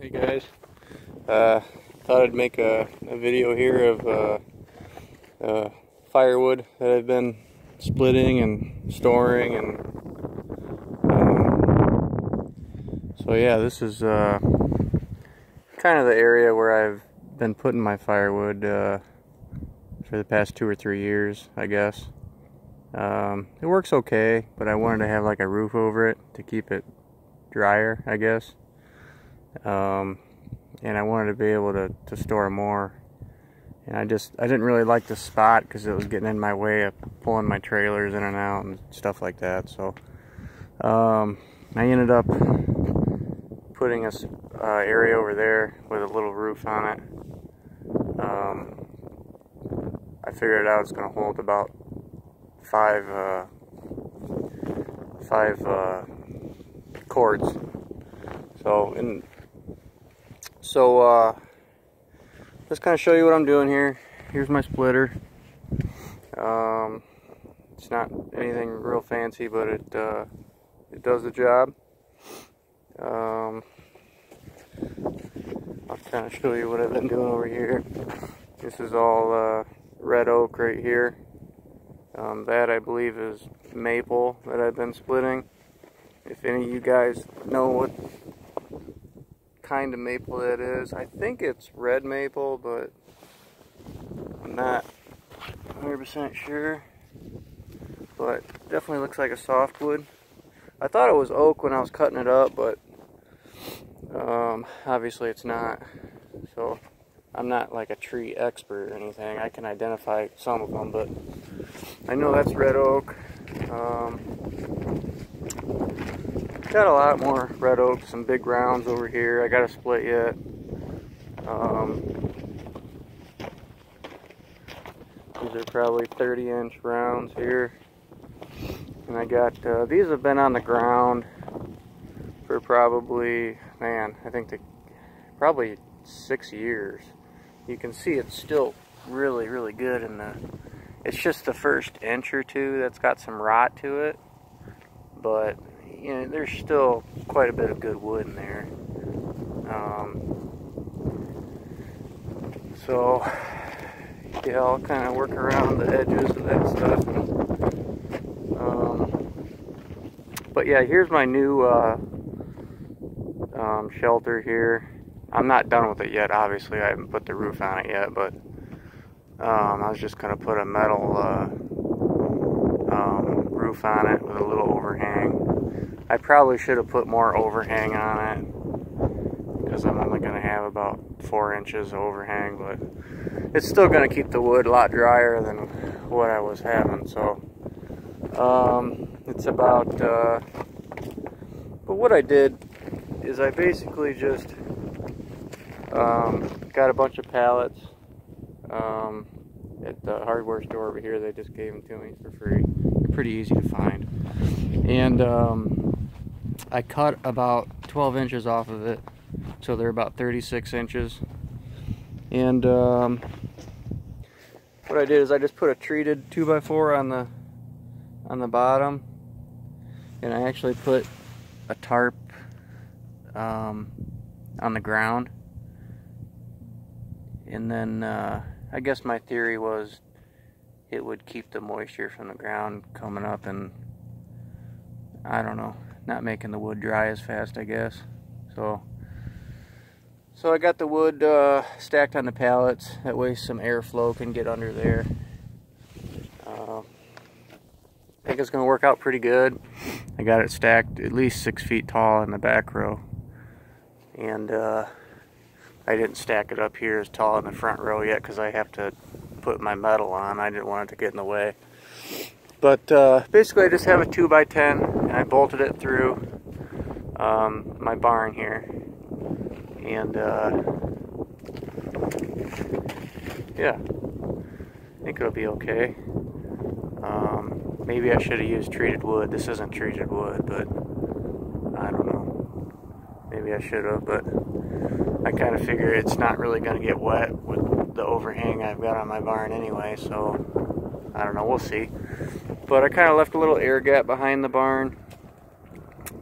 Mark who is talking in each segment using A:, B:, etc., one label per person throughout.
A: Hey guys, thought I'd make a video here of firewood that I've been splitting and storing, and so yeah, this is kind of the area where I've been putting my firewood for the past 2 or 3 years, I guess. It works okay, but I wanted to have like a roof over it to keep it drier, I guess. And I wanted to be able to store more, and I didn't really like the spot because it was getting in my way of pulling my trailers in and out and stuff like that. So I ended up putting a area over there with a little roof on it. I figured out it's going to hold about five cords. So let's kind of show you what I'm doing here. Here's my splitter. It's not anything real fancy, but it does the job. I'll kind of show you what I've been doing over here. This is all red oak right here. That I believe is maple that I've been splitting. If any of you guys know what kind of maple that is, I think it's red maple, but I'm not 100% sure. But definitely looks like a softwood. I thought it was oak when I was cutting it up, but obviously it's not. So I'm not like a tree expert or anything. I can identify some of them, but I know that's red oak. Got a lot more red oak, some big rounds over here. I got a split yet. These are probably 30-inch rounds here. And I got, these have been on the ground for probably, man, I think probably 6 years. You can see it's still really, really good in it's just the first inch or two that's got some rot to it. But you know, there's still quite a bit of good wood in there. So yeah, I'll kind of work around the edges of that stuff. But yeah, here's my new shelter here. I'm not done with it yet, obviously. I haven't put the roof on it yet, but I was just going to put a metal roof on it with a little overhang. I probably should have put more overhang on it because I'm only going to have about 4 inches of overhang, but it's still going to keep the wood a lot drier than what I was having. So it's about but what I did is I basically just got a bunch of pallets at the hardware store over here. They just gave them to me for free. They're pretty easy to find. And I cut about 12 inches off of it, so they're about 36 inches. And what I did is I just put a treated 2x4 on the bottom, and I actually put a tarp on the ground. And then I guess my theory was it would keep the moisture from the ground coming up and, I don't know, not making the wood dry as fast, I guess. So I got the wood stacked on the pallets. That way some airflow can get under there. I think it's going to work out pretty good. I got it stacked at least 6 feet tall in the back row. And I didn't stack it up here as tall in the front row yet because I have to put my metal on. I didn't want it to get in the way. But basically I just have a 2x10 and I bolted it through my barn here. And yeah, I think it'll be okay. Maybe I should have used treated wood. This isn't treated wood, but I don't know. Maybe I should have, but I kind of figure it's not really going to get wet with the overhang I've got on my barn anyway, so I don't know, we'll see. But I kind of left a little air gap behind the barn,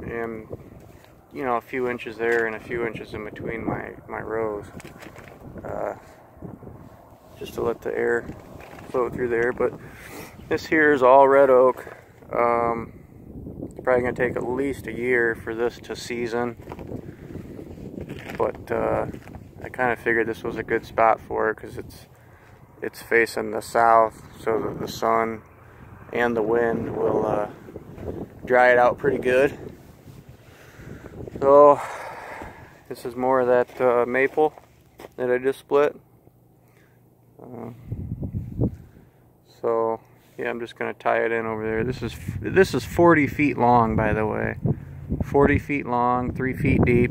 A: and you know, a few inches there and a few inches in between my rows, just to let the air flow through there. But this here is all red oak. It's probably going to take at least a year for this to season, but I kind of figured this was a good spot for it because it's facing the south, so that the sun and the wind will dry it out pretty good. So this is more of that maple that I just split. So yeah, I'm just gonna tie it in over there. This is 40 feet long, by the way. 40 feet long, 3 feet deep,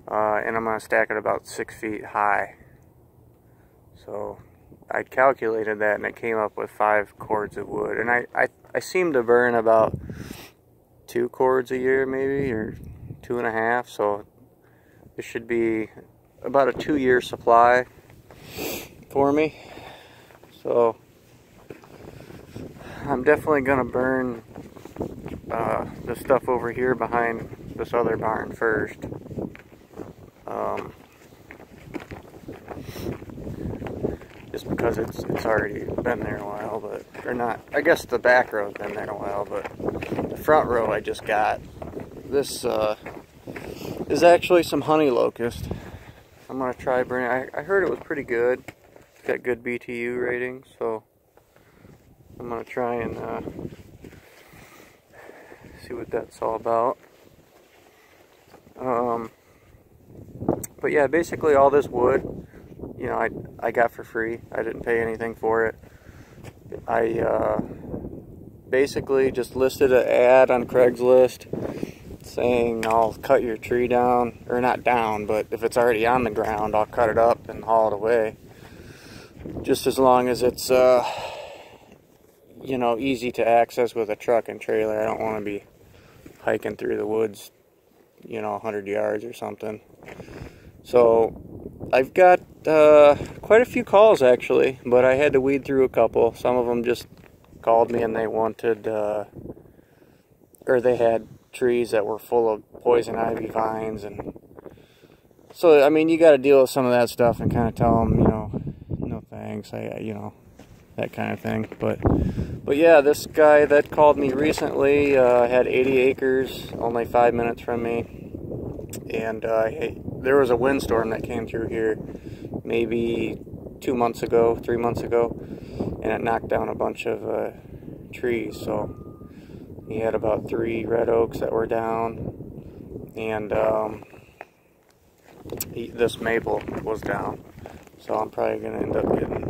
A: and I'm gonna stack it about 6 feet high. So I calculated that, and it came up with 5 cords of wood. And I seem to burn about 2 cords a year, maybe, or 2.5. So this should be about a 2-year supply for me. So I'm definitely gonna burn the stuff over here behind this other barn first. Just because it's already been there a while, but, or not, I guess the back row's been there a while, but the front row I just got. This is actually some honey locust. I'm gonna try burning. I heard it was pretty good. It's got good BTU rating, so I'm gonna try and see what that's all about. But yeah, basically all this wood, you know, I got for free. I didn't pay anything for it. I basically just listed an ad on Craigslist saying I'll cut your tree down, or not down, but if it's already on the ground, I'll cut it up and haul it away. Just as long as it's, you know, easy to access with a truck and trailer. I don't want to be hiking through the woods, you know, 100 yards or something. So I've got quite a few calls actually, but I had to weed through a couple. Some of them just called me and they wanted, or they had trees that were full of poison ivy vines, and so I mean, you got to deal with some of that stuff and kind of tell them, you know, no thanks, you know, that kind of thing. But yeah, this guy that called me recently had 80 acres, only 5 minutes from me. And there was a windstorm that came through here maybe 2 months ago, 3 months ago, and it knocked down a bunch of trees. So he had about 3 red oaks that were down, and this maple was down. So I'm probably going to end up getting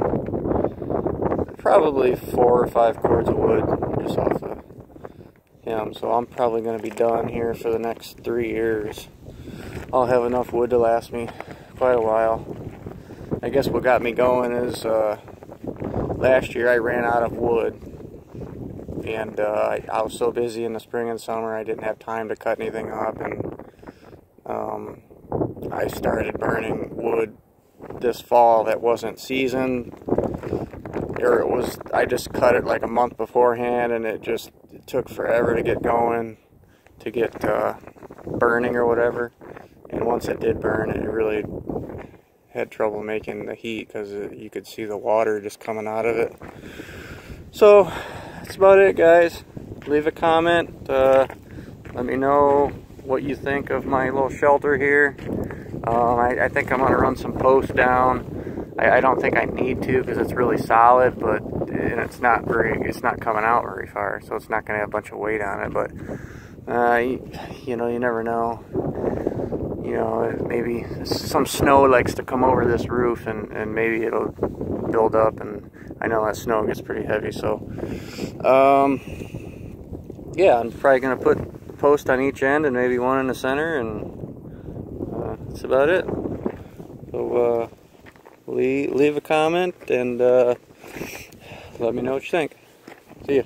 A: probably 4 or 5 cords of wood just off of him. So I'm probably going to be done here for the next 3 years. I'll have enough wood to last me quite a while. I guess what got me going is last year I ran out of wood, and I was so busy in the spring and summer I didn't have time to cut anything up, and I started burning wood this fall that wasn't seasoned, or I just cut it like a month beforehand, and it took forever to get going, to get burning or whatever. And once it did burn, it really had trouble making the heat because you could see the water just coming out of it. So that's about it, guys. Leave a comment. Let me know what you think of my little shelter here. I think I'm going to run some posts down. I don't think I need to because it's really solid, and it's not coming out very far, so it's not going to have a bunch of weight on it. But you know, you never know. You know, maybe some snow likes to come over this roof, and maybe it'll build up, and I know that snow gets pretty heavy. So yeah, I'm probably going to put a post on each end and maybe one in the center, and that's about it. So leave a comment and let me know what you think. See ya.